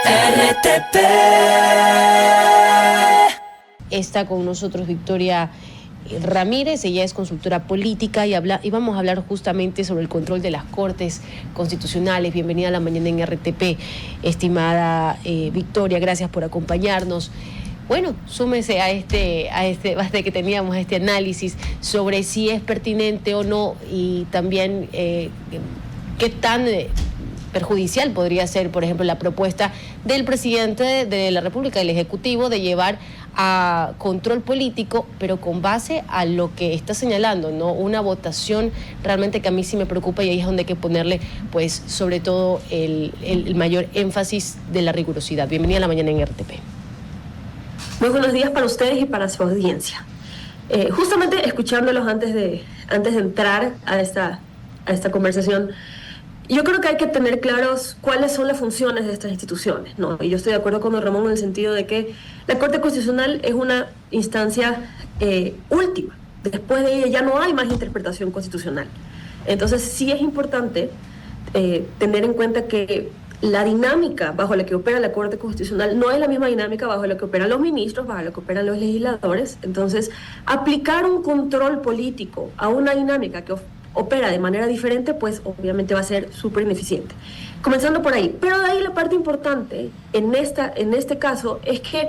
RTP. Está con nosotros Victoria Ramírez, ella es consultora política y vamos a hablar justamente sobre el control de las Cortes Constitucionales. Bienvenida a la mañana en RTP, estimada Victoria, gracias por acompañarnos. Bueno, súmese a este basta que teníamos este análisis sobre si es pertinente o no y también qué tan perjudicial podría ser, por ejemplo, la propuesta del presidente de la República, del Ejecutivo, de llevar a control político, pero con base a lo que está señalando, ¿no? Una votación realmente que a mí sí me preocupa y ahí es donde hay que ponerle, pues, sobre todo el mayor énfasis de la rigurosidad. Bienvenida a la mañana en RTP. Muy buenos días para ustedes y para su audiencia. Justamente escuchándolos antes de entrar a esta conversación, yo creo que hay que tener claros cuáles son las funciones de estas instituciones, ¿no? Y yo estoy de acuerdo con don Ramón en el sentido de que la Corte Constitucional es una instancia última. Después de ella ya no hay más interpretación constitucional. Entonces sí es importante tener en cuenta que la dinámica bajo la que opera la Corte Constitucional no es la misma dinámica bajo la que operan los ministros, bajo la que operan los legisladores. Entonces, aplicar un control político a una dinámica que opera de manera diferente, pues obviamente va a ser súper ineficiente. Comenzando por ahí. Pero de ahí la parte importante en este caso es que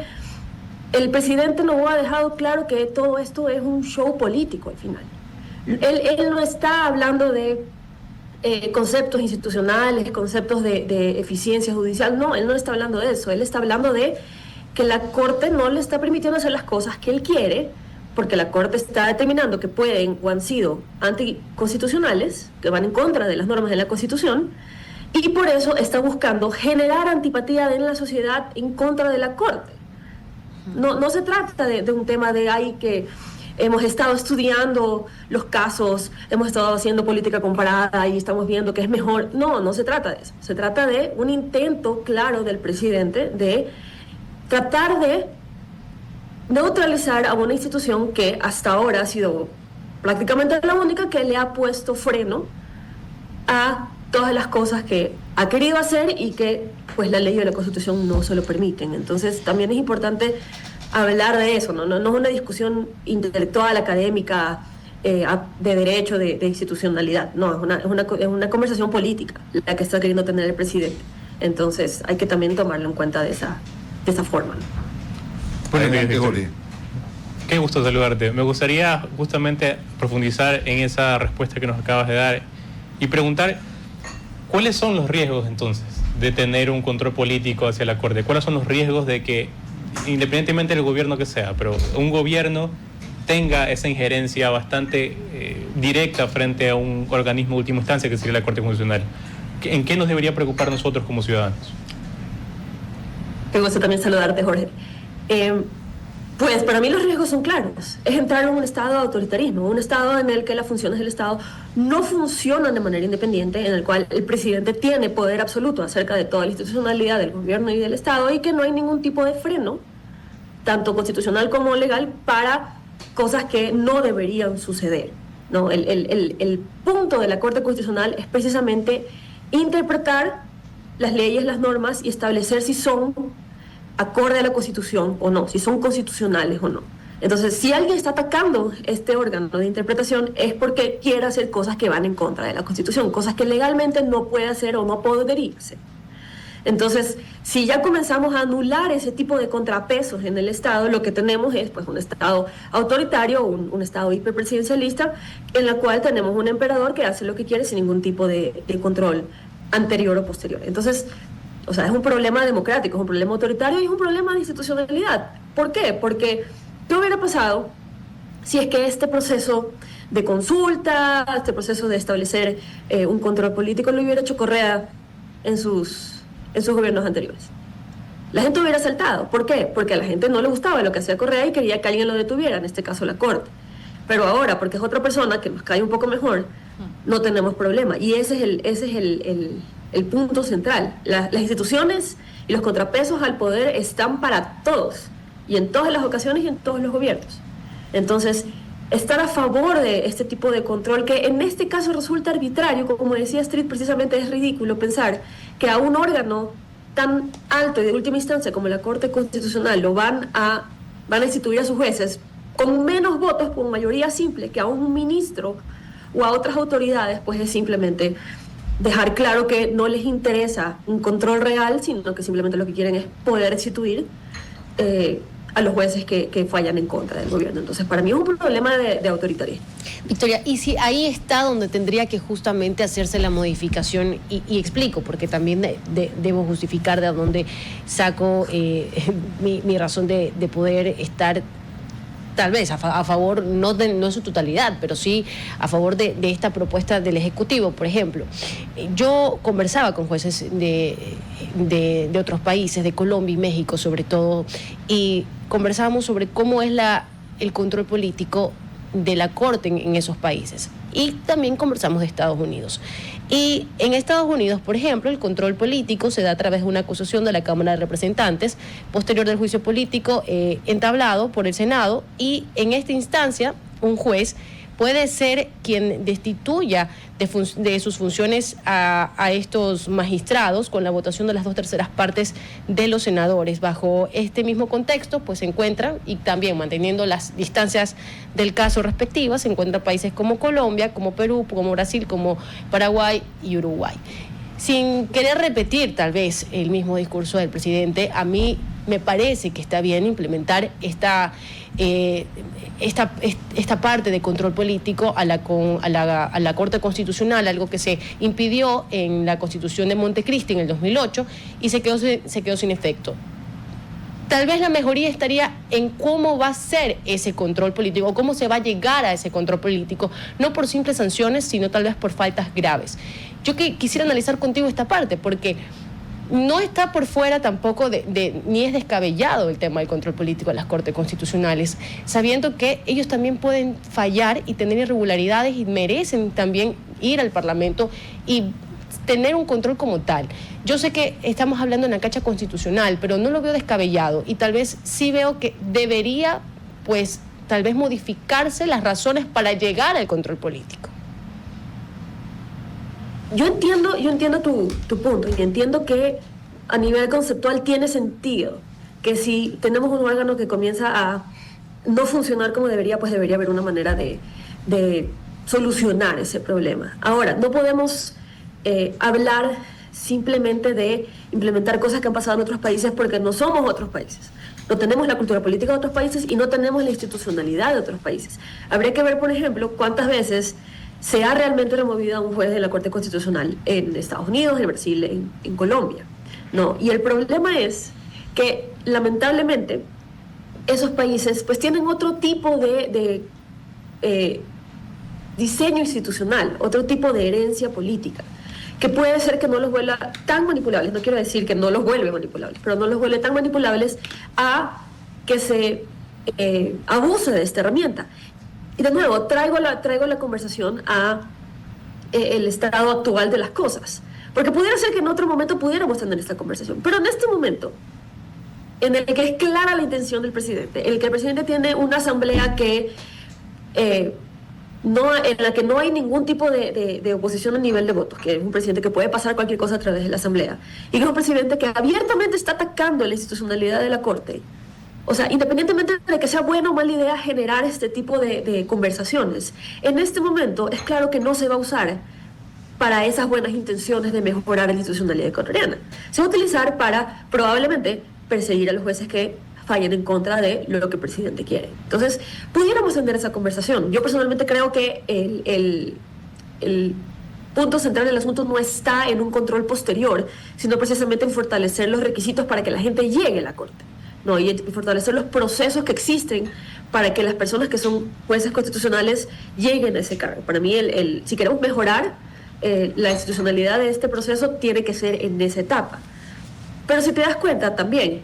el presidente nos ha dejado claro que todo esto es un show político al final. Él no está hablando de conceptos institucionales, conceptos de eficiencia judicial. No, él no está hablando de eso. Él está hablando de que la Corte no le está permitiendo hacer las cosas que él quiere, porque la Corte está determinando que pueden o han sido anticonstitucionales, que van en contra de las normas de la Constitución, y por eso está buscando generar antipatía en la sociedad en contra de la Corte. No se trata de un tema de ahí que hemos estado estudiando los casos, hemos estado haciendo política comparada y estamos viendo que es mejor. No se trata de eso. Se trata de un intento claro del presidente de tratar de neutralizar a una institución que hasta ahora ha sido prácticamente la única que le ha puesto freno a todas las cosas que ha querido hacer y que pues la ley y la Constitución no se lo permiten. Entonces también es importante hablar de eso, no es una discusión intelectual, académica, de derecho, de institucionalidad. No, es una conversación política la que está queriendo tener el presidente. Entonces hay que también tomarlo en cuenta de esa forma, ¿no? Buenos días, Victoria. Qué gusto saludarte. Me gustaría justamente profundizar en esa respuesta que nos acabas de dar y preguntar cuáles son los riesgos entonces de tener un control político hacia la Corte. ¿Cuáles son los riesgos de que, independientemente del gobierno que sea, pero un gobierno tenga esa injerencia bastante directa frente a un organismo de última instancia que sería la Corte Constitucional? ¿En qué nos debería preocupar nosotros como ciudadanos? Me gusta también saludarte, Jorge. Pues para mí los riesgos son claros. Es entrar en un estado de autoritarismo, un estado en el que las funciones del Estado no funcionan de manera independiente, en el cual el presidente tiene poder absoluto acerca de toda la institucionalidad del gobierno y del Estado y que no hay ningún tipo de freno, tanto constitucional como legal, para cosas que no deberían suceder, ¿no? El punto de la Corte Constitucional es precisamente interpretar las leyes, las normas y establecer si son acorde a la Constitución o no, si son constitucionales o no. Entonces, si alguien está atacando este órgano de interpretación es porque quiere hacer cosas que van en contra de la Constitución, cosas que legalmente no puede hacer o no podría hacer. Entonces, si ya comenzamos a anular ese tipo de contrapesos en el Estado, lo que tenemos es pues un Estado autoritario, un Estado hiperpresidencialista, en la cual tenemos un emperador que hace lo que quiere sin ningún tipo de control anterior o posterior. Entonces, o sea, es un problema democrático, es un problema autoritario y es un problema de institucionalidad. ¿Por qué? Porque ¿qué hubiera pasado si es que este proceso de consulta, este proceso de establecer un control político lo hubiera hecho Correa en sus gobiernos anteriores? La gente hubiera saltado. ¿Por qué? Porque a la gente no le gustaba lo que hacía Correa y quería que alguien lo detuviera, en este caso la Corte. Pero ahora, porque es otra persona que nos cae un poco mejor, no tenemos problema. Y ese es el punto central. Las instituciones y los contrapesos al poder están para todos, y en todas las ocasiones y en todos los gobiernos. Entonces, estar a favor de este tipo de control, que en este caso resulta arbitrario, como decía Street, precisamente es ridículo pensar que a un órgano tan alto y de última instancia como la Corte Constitucional lo van a instituir a sus jueces con menos votos por mayoría simple que a un ministro o a otras autoridades, pues es simplemente dejar claro que no les interesa un control real, sino que simplemente lo que quieren es poder destituir a los jueces que fallan en contra del gobierno. Entonces, para mí es un problema de autoritarismo. Victoria, y si ahí está donde tendría que justamente hacerse la modificación, y explico, porque también debo justificar de dónde saco mi razón de poder estar tal vez a favor, no en su totalidad, pero sí a favor de esta propuesta del Ejecutivo. Por ejemplo, yo conversaba con jueces de otros países, de Colombia y México sobre todo, y conversábamos sobre cómo es el control político de la Corte en esos países. Y también conversamos de Estados Unidos. Y en Estados Unidos, por ejemplo, el control político se da a través de una acusación de la Cámara de Representantes, posterior del juicio político entablado por el Senado, y en esta instancia un juez puede ser quien destituya de sus funciones a estos magistrados con la votación de las 2/3 partes de los senadores. Bajo este mismo contexto, pues se encuentran, y también manteniendo las distancias del caso respectivas, se encuentran países como Colombia, como Perú, como Brasil, como Paraguay y Uruguay. Sin querer repetir tal vez el mismo discurso del presidente, a mí me parece que está bien implementar esta parte de control político a la Corte Constitucional, algo que se impidió en la Constitución de Montecristi en el 2008 y se quedó sin efecto. Tal vez la mejoría estaría en cómo va a ser ese control político, cómo se va a llegar a ese control político, no por simples sanciones, sino tal vez por faltas graves. Yo quisiera analizar contigo esta parte, porque no está por fuera tampoco ni es descabellado el tema del control político de las Cortes Constitucionales, sabiendo que ellos también pueden fallar y tener irregularidades y merecen también ir al Parlamento y tener un control como tal. Yo sé que estamos hablando en la cancha constitucional, pero no lo veo descabellado, y tal vez sí veo que debería, pues, tal vez modificarse las razones para llegar al control político. Yo entiendo tu punto, y entiendo que a nivel conceptual tiene sentido que si tenemos un órgano que comienza a no funcionar como debería, pues debería haber una manera de solucionar ese problema. Ahora, no podemos hablar simplemente de implementar cosas que han pasado en otros países, porque no somos otros países. No tenemos la cultura política de otros países y no tenemos la institucionalidad de otros países. Habría que ver, por ejemplo, cuántas veces se ha realmente removido a un juez de la Corte Constitucional en Estados Unidos, en Brasil, en Colombia. No, y el problema es que, lamentablemente, esos países pues tienen otro tipo de diseño institucional, otro tipo de herencia política, que puede ser que no los vuelva tan manipulables. No quiero decir que no los vuelve manipulables, pero no los vuelve tan manipulables a que se abuse de esta herramienta. Y de nuevo, traigo la conversación a el estado actual de las cosas, porque pudiera ser que en otro momento pudiéramos tener esta conversación, pero en este momento, en el que es clara la intención del presidente, en el que el presidente tiene una asamblea que en la que no hay ningún tipo de oposición a nivel de votos, que es un presidente que puede pasar cualquier cosa a través de la asamblea, y que es un presidente que abiertamente está atacando la institucionalidad de la Corte. O sea, independientemente de que sea buena o mala idea generar este tipo de conversaciones, en este momento es claro que no se va a usar para esas buenas intenciones de mejorar la institucionalidad ecuatoriana. Se va a utilizar para probablemente perseguir a los jueces que fallen en contra de lo que el presidente quiere. Entonces, pudiéramos tener esa conversación. Yo personalmente creo que el punto central del asunto no está en un control posterior, sino precisamente en fortalecer los requisitos para que la gente llegue a la Corte. No, y fortalecer los procesos que existen para que las personas que son jueces constitucionales lleguen a ese cargo. Para mí, si queremos mejorar la institucionalidad de este proceso, tiene que ser en esa etapa. Pero si te das cuenta también,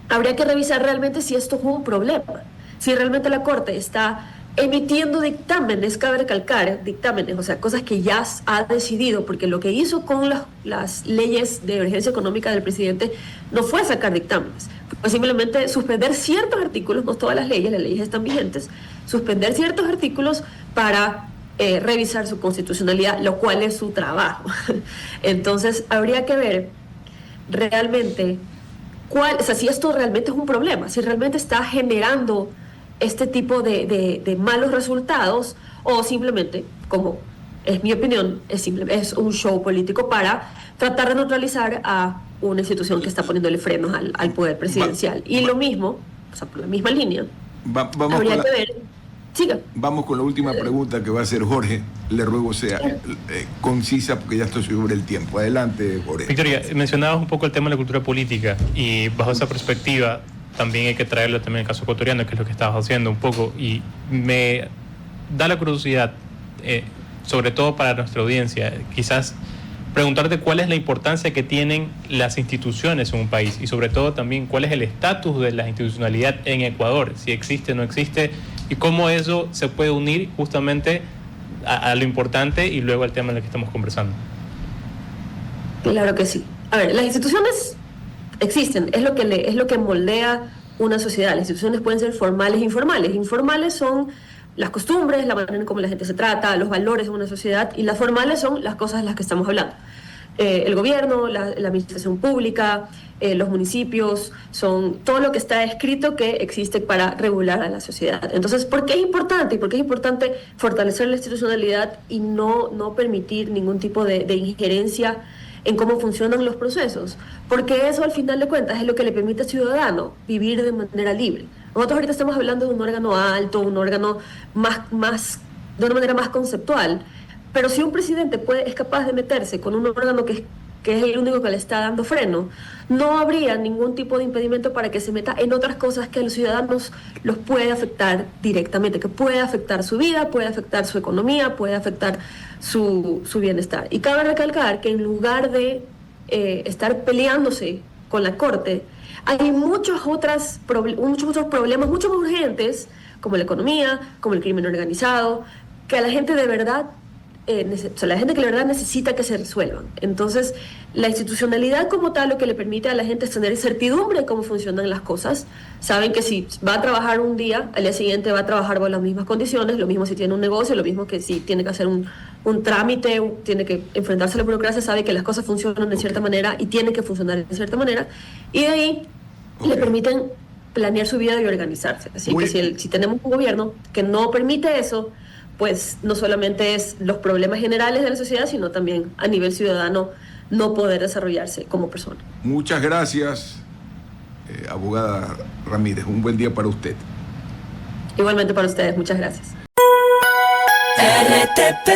habría que revisar realmente si esto es un problema, si realmente la Corte está emitiendo dictámenes, cabe recalcar, dictámenes, o sea, cosas que ya ha decidido, porque lo que hizo con las leyes de urgencia económica del presidente no fue sacar dictámenes, fue simplemente suspender ciertos artículos, no todas las leyes están vigentes, suspender ciertos artículos para revisar su constitucionalidad, lo cual es su trabajo. Entonces, habría que ver realmente o sea, si esto realmente es un problema, si realmente está generando este tipo de malos resultados, o simplemente, como es mi opinión, es un show político para tratar de neutralizar a una institución que está poniéndole frenos al poder presidencial. Y lo mismo, o sea, por la misma línea, habría que ver. Siga. Vamos con la última pregunta que va a hacer Jorge. Le ruego sea concisa porque ya estoy sobre el tiempo. Adelante, Jorge. Victoria, mencionabas un poco el tema de la cultura política y bajo esa perspectiva también hay que traerlo también el caso ecuatoriano, que es lo que estabas haciendo un poco, y me da la curiosidad, sobre todo para nuestra audiencia, quizás preguntarte cuál es la importancia que tienen las instituciones en un país y sobre todo también cuál es el estatus de la institucionalidad en Ecuador, si existe o no existe, y cómo eso se puede unir justamente a lo importante y luego al tema en el que estamos conversando. Claro que sí. A ver, las instituciones existen, es lo que moldea una sociedad. Las instituciones pueden ser formales e informales. Informales son las costumbres, la manera en cómo la gente se trata, los valores de una sociedad, y las formales son las cosas de las que estamos hablando. El gobierno, la administración pública, los municipios, son todo lo que está escrito que existe para regular a la sociedad. Entonces, ¿por qué es importante? ¿Y por qué es importante fortalecer la institucionalidad y no permitir ningún tipo de injerencia en cómo funcionan los procesos? Porque eso, al final de cuentas, es lo que le permite al ciudadano vivir de manera libre. Nosotros ahorita estamos hablando de un órgano alto, un órgano de una manera más conceptual, pero si un presidente es capaz de meterse con un órgano que es el único que le está dando freno, no habría ningún tipo de impedimento para que se meta en otras cosas que a los ciudadanos los puede afectar directamente, que puede afectar su vida, puede afectar su economía, puede afectar su bienestar. Y cabe recalcar que en lugar de estar peleándose con la Corte, hay muchos otros problemas mucho más urgentes, como la economía, como el crimen organizado, que a la gente de verdad la gente que de verdad necesita que se resuelvan. Entonces, la institucionalidad como tal lo que le permite a la gente es tener certidumbre de cómo funcionan las cosas. Saben que si va a trabajar un día, al día siguiente va a trabajar bajo las mismas condiciones, lo mismo si tiene un negocio, lo mismo que si tiene que hacer un trámite, tiene que enfrentarse a la burocracia, sabe que las cosas funcionan de cierta manera y tiene que funcionar de cierta manera. Y de ahí le permiten planear su vida y organizarse. Así que si tenemos un gobierno que no permite eso, pues no solamente es los problemas generales de la sociedad, sino también a nivel ciudadano no poder desarrollarse como persona. Muchas gracias, abogada Ramírez. Un buen día para usted. Igualmente para ustedes, muchas gracias. RTP